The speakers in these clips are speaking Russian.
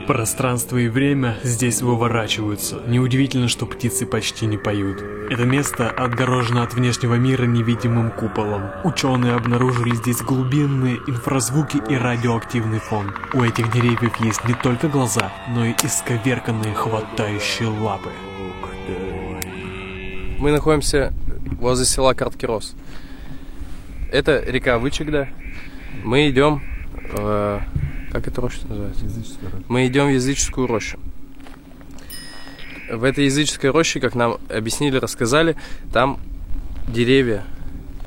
Пространство и время здесь выворачиваются. Неудивительно, что птицы почти не поют. Это место отгорожено от внешнего мира невидимым куполом. Ученые обнаружили здесь глубинные инфразвуки и радиоактивный фон. У этих деревьев есть не только глаза, но и исковерканные хватающие лапы. Мы находимся возле села Карткирос. Это река Вычегда. Мы идем... Как эта роща называется? Мы идем в языческую рощу. В этой языческой роще, как нам объяснили, рассказали, там деревья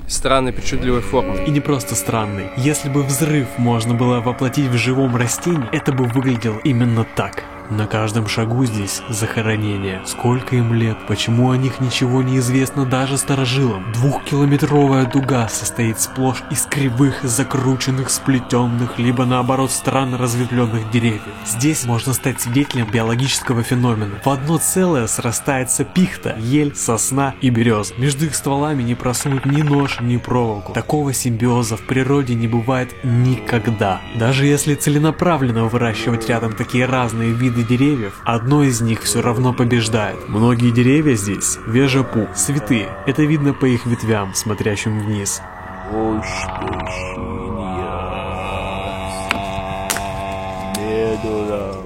странной, причудливой формы. И не просто странный. Если бы взрыв можно было воплотить в живом растении, это бы выглядело именно так. На каждом шагу здесь захоронение. Сколько им лет? Почему о них ничего не известно даже старожилам? 2-километровая дуга состоит сплошь из кривых, закрученных, сплетенных, либо наоборот странно разветвленных деревьев. Здесь можно стать свидетелем биологического феномена. В одно целое срастается пихта, ель, сосна и береза. Между их стволами не просунуть ни нож, ни проволоку. Такого симбиоза в природе не бывает никогда. Даже если целенаправленно выращивать рядом такие разные виды деревьев, одно из них все равно побеждает. Многие деревья здесь вежапу, святые. Это видно по их ветвям, смотрящим вниз.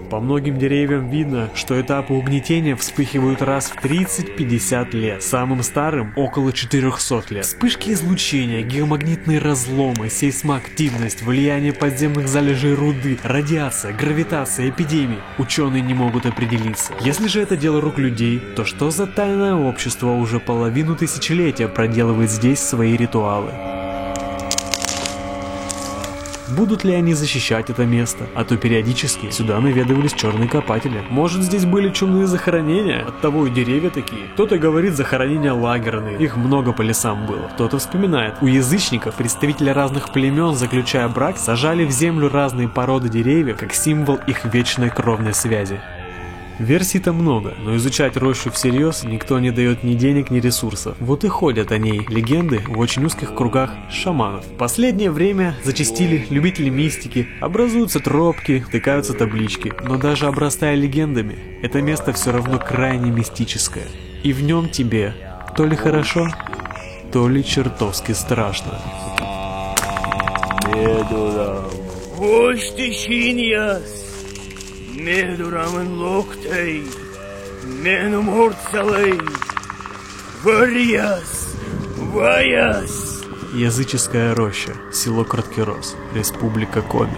По многим деревьям видно, что этапы угнетения вспыхивают раз в 30-50 лет. Самым старым около 400 лет. Вспышки излучения, геомагнитные разломы, сейсмоактивность, влияние подземных залежей руды, радиация, гравитация, эпидемии. Ученые не могут определиться. Если же это дело рук людей, то что за тайное общество уже половину тысячелетия проделывает здесь свои ритуалы? Будут ли они защищать это место? А то периодически сюда наведывались черные копатели. Может, здесь были чумные захоронения? Оттого и деревья такие. Кто-то говорит, захоронения лагерные. Их много по лесам было. Кто-то вспоминает. У язычников представители разных племен, заключая брак, сажали в землю разные породы деревьев, как символ их вечной кровной связи. Версий-то много, но изучать рощу всерьез никто не дает ни денег, ни ресурсов. Вот и ходят о ней легенды в очень узких кругах шаманов. В последнее время зачастили любители мистики, образуются тропки, втыкаются таблички. Но даже обрастая легендами, это место все равно крайне мистическое. И в нем тебе то ли хорошо, то ли чертовски страшно. Медурамен локтей, менум орцалей, варьяс, ваяс. Языческая роща, село Карткирос, республика Коми.